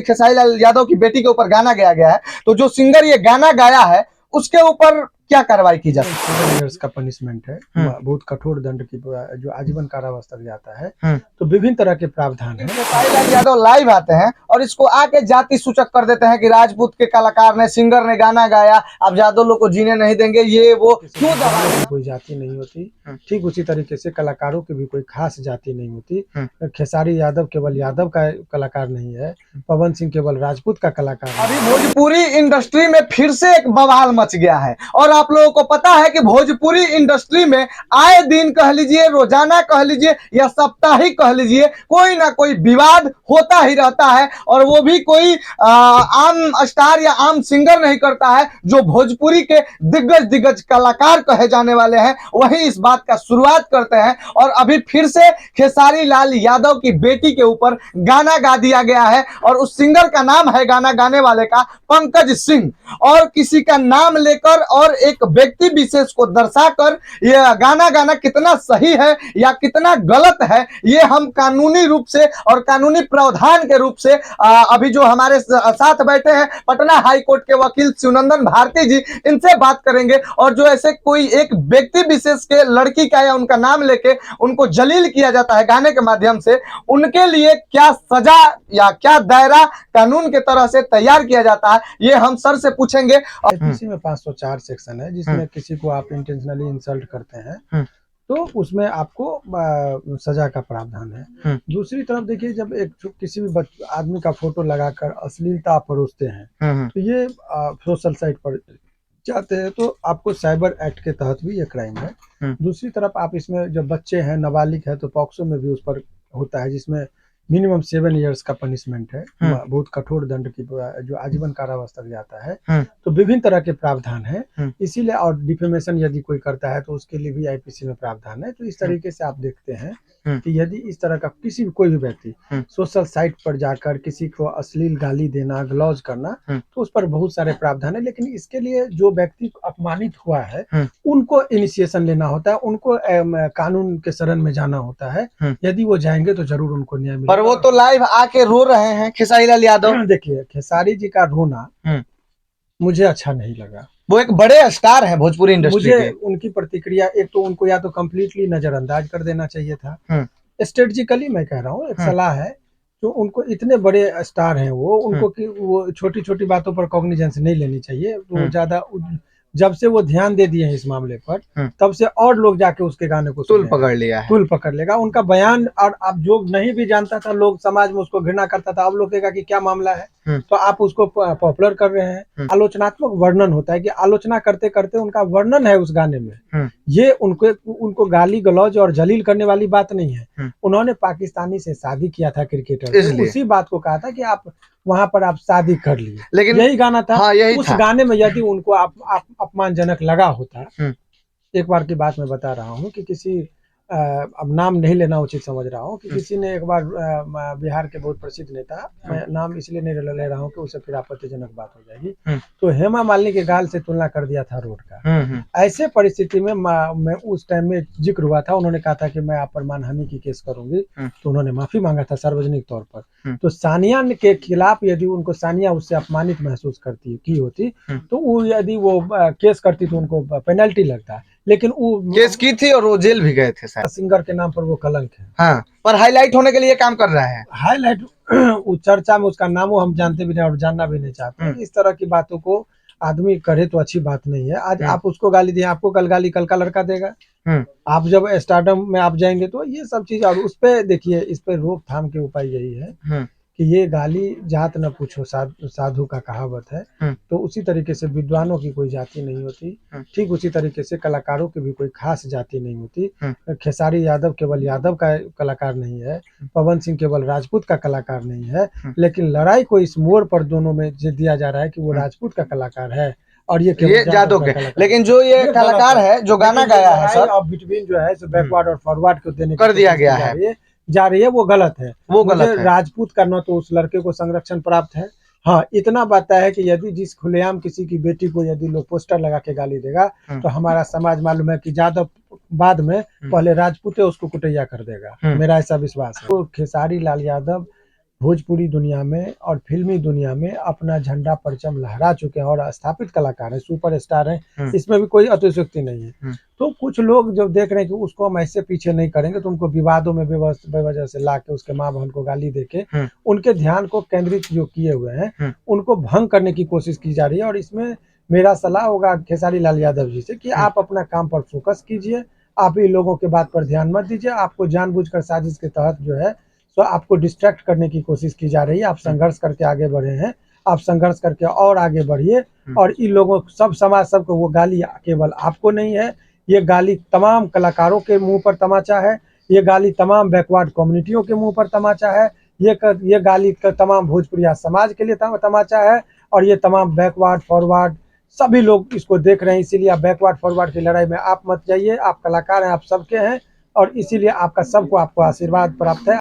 खेसारी लाल यादव की बेटी के ऊपर गाना गाया गया है, तो जो सिंगर ये गाना गाया है उसके ऊपर क्या कार्रवाई की जाती है? 7 इयर्स का पनिशमेंट है, बहुत कठोर दंड की, जो आजीवन कारावास तक जाता है। तो विभिन्न तरह के प्रावधान है। खेसारी लाल यादव लाइव आते हैं और इसको आके जाति सूचक कर देते हैं कि राजपूत के कलाकार ने, सिंगर ने गाना गाया, अब यादव लोग को जीने नहीं देंगे, ये वो क्यों दबा? कोई जाति नहीं होती, ठीक उसी तरीके से कलाकारों की भी कोई खास जाति नहीं होती। खेसारी यादव केवल यादव का कलाकार नहीं है, पवन सिंह केवल राजपूत का कलाकार है। अभी भोजपुरी इंडस्ट्री में फिर से एक बवाल मच गया है और आप लोगों को पता है कि भोजपुरी इंडस्ट्री में आए दिन कह लीजिए, रोजाना कह लीजिए या साप्ताहिक कह लीजिए, कोई ना कोई विवाद होता ही रहता है। और वो भी कोई आम स्टार या आम सिंगर नहीं करता है, जो भोजपुरी के दिग्गज कलाकार कहे जाने वाले हैं वही इस बात का शुरुआत करते हैं। और अभी फिर से खेसारी लाल यादव की बेटी के ऊपर गाना गा दिया गया है और उस सिंगर का नाम है, गाना गाने वाले का, पंकज सिंह। और किसी का नाम लेकर और एक व्यक्ति विशेष को दर्शाकर यह गाना गाना कितना सही है या कितना गलत है, ये हम कानूनी रूप से और कानूनी प्रावधान के रूप से अभी जो हमारे साथ बैठे हैं पटना हाई कोर्ट के वकील शिवनंदन भारती जी, इनसे बात करेंगे। और जो ऐसे कोई एक व्यक्ति विशेष के लड़की का या उनका नाम लेके उनको जलील किया जाता है गाने के माध्यम से, उनके लिए क्या सजा या क्या दायरा कानून के तरह से तैयार किया जाता है, ये हम सर से पूछेंगे। आईपीसी में 504 सेक्शन है, जिसमें किसी को आप इंटेंशनली इंसल्ट करते हैं तो उसमें आपको सजा का प्रावधान है। दूसरी तरफ देखिए, जब एक किसी भी आदमी का फोटो लगाकर अश्लीलता परोसते हैं तो ये सोशल साइट पर जाते हैं तो आपको साइबर एक्ट के तहत भी ये क्राइम है। दूसरी तरफ आप इसमें जब बच्चे हैं, नाबालिग है, तो पॉक्सो में भी उस पर होता है, जिसमें मिनिमम 7 इयर्स का पनिशमेंट है, बहुत कठोर दंड की, जो आजीवन कारावास तक जाता है। तो विभिन्न तरह के प्रावधान है, इसीलिए। और डिफेमेशन यदि कोई करता है तो उसके लिए भी आईपीसी में प्रावधान है। तो इस तरीके से आप देखते हैं कि यदि इस तरह का किसी भी कोई भी व्यक्ति सोशल साइट पर जाकर किसी को अश्लील गाली देना, ग्लॉज करना, तो उस पर बहुत सारे प्रावधान है। लेकिन इसके लिए जो व्यक्ति अपमानित हुआ है उनको इनिशिएशन लेना होता है, उनको कानून के शरण में जाना होता है। यदि वो जाएंगे तो जरूर उनको न्याय मिलेगा। पर वो तो लाइव आके रो रहे हैं खेसारी लाल यादव। देखिए, खेसारी जी का रोना मुझे अच्छा नहीं लगा। वो एक बड़े स्टार है भोजपुरी इंडस्ट्री के। मुझे उनकी प्रतिक्रिया, एक तो उनको या तो कम्प्लीटली नजरअंदाज कर देना चाहिए था। स्ट्रेटेजिकली मैं कह रहा हूँ, एक सलाह है, तो उनको, इतने बड़े स्टार हैं उनको कि वो छोटी छोटी बातों पर कॉग्निजेंस नहीं लेनी चाहिए। तो ज्यादा, जब से वो ध्यान दे दिए हैं इस मामले पर, तब से और लोग जाके उसके गाने को तुल पकड़ लिया है, तुल पकड़ लेगा उनका बयान। और अब जो नहीं भी जानता था, लोग समाज में उसको घृणा करता था, अब लोग कहेगा कि क्या मामला है, तो आप उसको पॉपुलर कर रहे हैं। आलोचनात्मक वर्णन होता है कि आलोचना करते करते उनका वर्णन है उस गाने में, ये उनको गाली गलौज और जलील करने वाली बात नहीं है। उन्होंने पाकिस्तानी से शादी किया था, क्रिकेटर, उसी बात को कहा था कि आप वहां पर आप शादी कर लिए, लेकिन यही गाना था। हाँ, यही उस गाने में यदि उनको अपमानजनक लगा होता, एक बार की बात मैं बता रहा हूँ कि किसी, अब नाम नहीं लेना उचित समझ रहा हूँ, कि किसी ने एक बार बिहार के बहुत प्रसिद्ध नेता, मैं नाम इसलिए नहीं ले रहा हूँ कि उसे फिर आपत्तिजनक बात हो जाएगी, तो हेमा मालिनी के गाल से तुलना कर दिया था रोड का। ऐसे परिस्थिति में मैं उस टाइम में जिक्र हुआ था, उन्होंने कहा था कि मैं आप पर मानहानि की केस करूंगी, तो उन्होंने माफी मांगा था सार्वजनिक तौर पर। तो सानिया के खिलाफ यदि उनको, सानिया उससे अपमानित महसूस की होती, तो वो यदि वो केस करती तो उनको पेनल्टी लगता, लेकिन वो केस की थी और वो जेल भी गए थे। सिंगर के नाम पर वो कलंक है। हाँ, पर हाईलाइट होने के लिए काम कर रहा है। हाईलाइट चर्चा में उसका नाम हम जानते भी नहीं और जानना भी नहीं चाहते। इस तरह की बातों को आदमी करे तो अच्छी बात नहीं है। आज आप उसको गाली दिए, आपको कल गाली कल का लड़का देगा। आप जब स्टारडम में आप जाएंगे तो ये सब चीज, और उस पे देखिए, इस पे रोकथाम के उपाय यही है कि ये गाली जात न पूछो साधु का कहावत है। तो उसी तरीके से विद्वानों की कोई जाति नहीं होती, ठीक उसी तरीके से कलाकारों की भी कोई खास जाति नहीं होती। खेसारी यादव केवल यादव का कलाकार नहीं है, पवन सिंह केवल राजपूत का कलाकार नहीं है, लेकिन लड़ाई को इस मोड़ पर दोनों में दिया जा रहा है कि वो राजपूत का कलाकार है और ये यादव के। लेकिन जो ये कलाकार है जो गाना गाया है सर, अब बिटवीन जो है बैकवर्ड और फॉरवर्ड को देने कर दिया गया है, जा रही है, वो गलत है। वो गलत है। राजपूत करना तो उस लड़के को संरक्षण प्राप्त है। हाँ, इतना बात है कि यदि जिस खुलेआम किसी की बेटी को यदि लोग पोस्टर लगा के गाली देगा, तो हमारा समाज मालूम है कि यादव बाद में पहले राजपूत उसको कुटैया कर देगा। मेरा ऐसा विश्वास है। तो खेसारी लाल यादव भोजपुरी दुनिया में और फिल्मी दुनिया में अपना झंडा परचम लहरा चुके हैं और स्थापित कलाकार हैं, सुपरस्टार हैं, इसमें भी कोई अतिशयोक्ति नहीं है। तो कुछ लोग जो देख रहे हैं कि उसको हम ऐसे पीछे नहीं करेंगे तो उनको विवादों में बेवजह से ला के उसके माँ बहन को गाली देके उनके ध्यान को केंद्रित जो किए हुए हैं उनको भंग करने की कोशिश की जा रही है। और इसमें मेरा सलाह होगा खेसारी लाल यादव जी से कि आप अपना काम पर फोकस कीजिए, आप इन लोगों के बात पर ध्यान मत दीजिए। आपको जानबूझकर साजिश के तहत जो है तो आपको डिस्ट्रैक्ट करने की कोशिश की जा रही है। आप संघर्ष करके आगे बढ़े हैं, आप संघर्ष करके और आगे बढ़िए। और इन लोगों सब समाज सबको वो गाली केवल आपको नहीं है, ये गाली तमाम कलाकारों के मुंह पर तमाचा है, ये गाली तमाम बैकवर्ड कम्युनिटियों के मुंह पर तमाचा है, ये गाली तमाम भोजपुरिया समाज के लिए तमाचा है। और ये तमाम बैकवर्ड फॉरवर्ड सभी लोग इसको देख रहे हैं। इसीलिए आप बैकवर्ड फॉरवर्ड की लड़ाई में आप मत जाइए। आप कलाकार हैं, आप सबके हैं और इसीलिए आपका सबको आपको आशीर्वाद प्राप्त है।